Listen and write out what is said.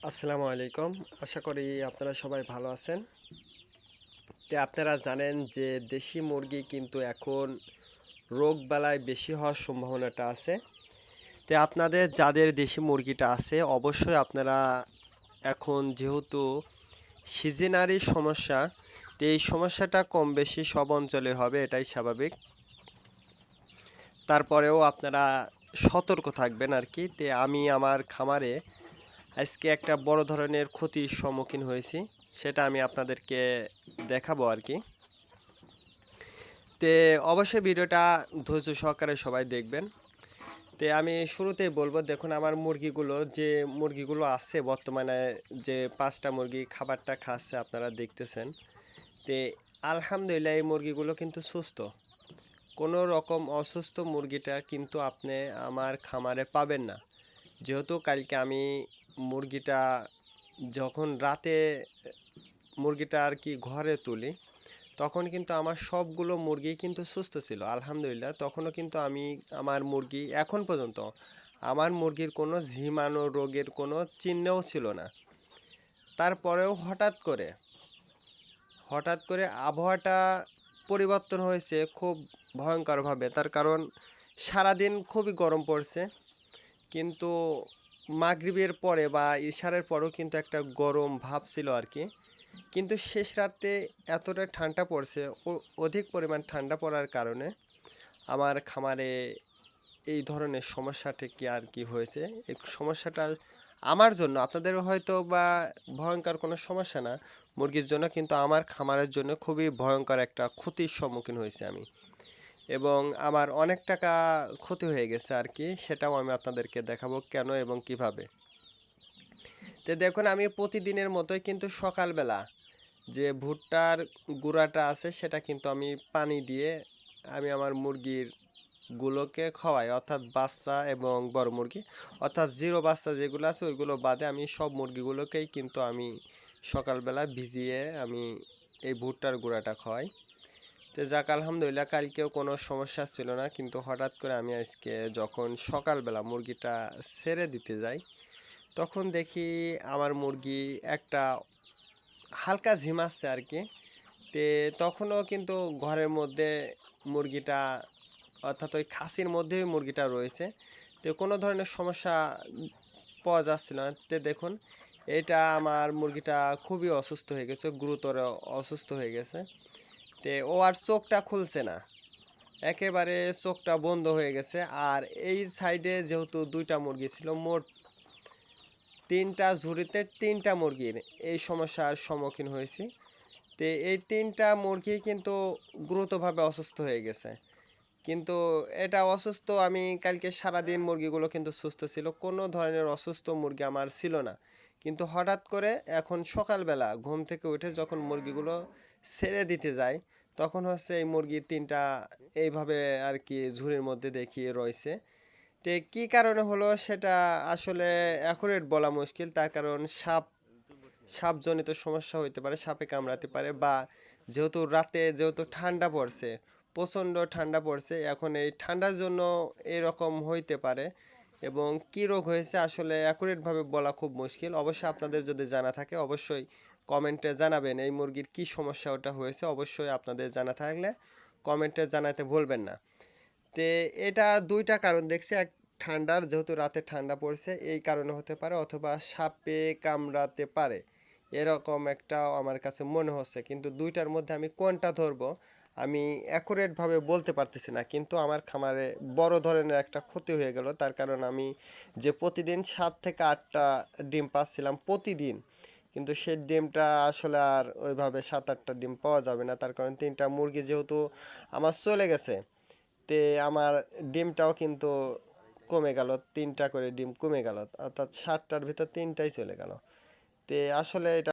আসসালামু আলাইকুম। আশা করি আপনারা সবাই ভালো আছেন। আপনারা জানেন যে দেশি মুরগি কিন্তু এখন রোগবালাই বেশি হওয়ার সম্ভাবনাটা আছে। আপনাদের যাদের দেশি মুরগিটা আছে অবশ্যই আপনারা এখন যেহেতু সিজনারি সমস্যা, এই সমস্যাটা কম বেশি সব অঞ্চলে হবে, এটাই স্বাভাবিক। তারপরেও আপনারা সতর্ক থাকবেন আর কি। আমি আমার খামারে আজকে একটা বড় ধরনের ক্ষতির সম্মুখীন হয়েছি, সেটা আমি আপনাদেরকে দেখাবো আর কি। অবশ্যই ভিডিওটা ধৈর্য সহকারে সবাই দেখবেন। আমি শুরুতেই বলবো, দেখুন আমার মুরগিগুলো আছে বর্তমানে, যে 5টা মুরগি খাবারটা খাচ্ছে আপনারা দেখতেছেন। তে আলহামদুলিল্লাহ এই মুরগিগুলো কিন্তু সুস্থ, কোনো রকম অসুস্থ মুরগিটা কিন্তু আপনি আমার খামারে পাবেন না। যেহেতু কালকে আমি মুরগিটা যখন রাতে মুরগিটা আর কি ঘরে তুলি, তখন কিন্তু আমার সবগুলো মুরগি কিন্তু সুস্থ ছিল আলহামদুলিল্লাহ। তখনও কিন্তু আমার মুরগি এখন পর্যন্ত আমার মুরগির কোনো ঝিমানো রোগের কোনো চিহ্নও ছিল না। তারপরেও হঠাৎ করে আবহাওয়াটা পরিবর্তন হয়েছে খুব ভয়ঙ্করভাবে। তার কারণ সারাদিন খুবই গরম পড়ছে, কিন্তু মাগরিবের পরে বা ইশারের পরেও কিন্তু একটা গরম ভাব ছিল আর কি। কিন্তু শেষ রাতে এতটা ঠান্ডা পড়ছে, অধিক পরিমাণ ঠান্ডা পড়ার কারণে আমার খামারে এই ধরনের সমস্যাটা কি আর কি হয়েছে। এই সমস্যাটা আমার জন্য, আপনাদের হয়তো বা ভয়ঙ্কর কোনো সমস্যা না মুরগির জন্য, কিন্তু আমার খামারের জন্য খুবই ভয়ঙ্কর একটা ক্ষতির সম্মুখীন হয়েছে আমি, এবং আমার অনেক টাকা ক্ষতি হয়ে গেছে আর কি। সেটাও আমি আপনাদেরকে দেখাবো কেন এবং কিভাবে। দেখুন, আমি প্রতিদিনের মতোই কিন্তু সকালবেলা যে ভুট্টার গুঁড়াটা আছে সেটা কিন্তু আমি পানি দিয়ে আমি আমার মুরগিরগুলোকে খাওয়াই, অর্থাৎ বাচ্চা এবং বড় মুরগি, অর্থাৎ জিরো বাচ্চা যেগুলো আছে ওইগুলো বাদে আমি সব মুরগিগুলোকেই কিন্তু আমি সকালবেলা ভিজিয়ে আমি এই ভুট্টার গুঁড়াটা খাওয়াই। যাক আলহামদুলিল্লাহ, কালকেও কোনো সমস্যা ছিল না, কিন্তু হঠাৎ করে আমি আজকে যখন সকালবেলা মুরগিটা ছেড়ে দিতে যাই, তখন দেখি আমার মুরগি একটা হালকা ঝিমাচ্ছে আর কি। তখনও কিন্তু ঘরের মধ্যে মুরগিটা, অর্থাৎ ওই খাসির মধ্যেই মুরগিটা রয়েছে। কোনো ধরনের সমস্যা পাওয়া যাচ্ছিল না। দেখুন, এটা আমার মুরগিটা খুবই অসুস্থ হয়ে গেছে, গুরুতর অসুস্থ হয়ে গেছে। ও আর চোখটা খুলছে না, একেবারে চোখটা বন্ধ হয়ে গেছে। আর এই সাইডে যেহেতু 2টা মুরগি ছিল, মোট 3টা ঝুড়িতে 3টা মুরগির এই সমস্যার সম্মুখীন হয়েছি। এই 3টা মুরগি কিন্তু গুরুতরভাবে অসুস্থ হয়ে গেছে। কিন্তু এটা অসুস্থ, আমি কালকে সারাদিন মুরগিগুলো কিন্তু সুস্থ ছিল, কোনো ধরনের অসুস্থ মুরগি আমার ছিল না। কিন্তু হঠাৎ করে এখন সকালবেলা ঘুম থেকে উঠে যখন মুরগিগুলো ছেড়ে দিতে যায়, তখন হচ্ছে এই মুরগি 3টা এইভাবে আর কি ঝুড়ির মধ্যে দেখিয়ে রয়েছে। কী কারণে হলো সেটা আসলে অ্যাকুরেট বলা মুশকিল। তার কারণ সাপজনিত সমস্যা হইতে পারে, সাপে কামড়াতে পারে, বা যেহেতু ঠান্ডা পড়ছে, প্রচণ্ড ঠান্ডা পড়ছে, এখন এই ঠান্ডার জন্য এরকম হইতে পারে। এবং কী রোগ হয়েছে আসলে অ্যাকুরেটভাবে বলা খুব মুশকিল। অবশ্যই আপনাদের যদি জানা থাকে অবশ্যই কমেন্টে জানাবেন, এই মুরগির কী সমস্যা ওটা হয়েছে অবশ্যই আপনাদের জানা থাকলে কমেন্টে জানাতে ভুলবেন না। তে এটা 2টা কারণ দেখছি, এক ঠান্ডার, যেহেতু রাতে ঠান্ডা পড়ছে এই কারণে হতে পারে, অথবা সাপে কামড়াতে পারে, এরকম একটা আমার কাছে মনে হচ্ছে। কিন্তু 2টার মধ্যে আমি কোনটা ধরবো আমি অ্যাকুরেটভাবে বলতে পারতেছি না। কিন্তু আমার খামারে বড় ধরনের একটা ক্ষতি হয়ে গেল, তার কারণ আমি যে প্রতিদিন 7 থেকে 8টা ডিম পাচ্ছিলাম প্রতিদিন, কিন্তু সেই ডিমটা আসলে আর ওইভাবে 7-8টা ডিম পাওয়া যাবে না। তার কারণ 3টা মুরগি যেহেতু আমার চলে গেছে, তে আমার ডিমটাও কিন্তু কমে গেল, 3টা করে ডিম কমে গেল, অর্থাৎ 7টার ভিতর 3টাই চলে গেল। আসলে এটা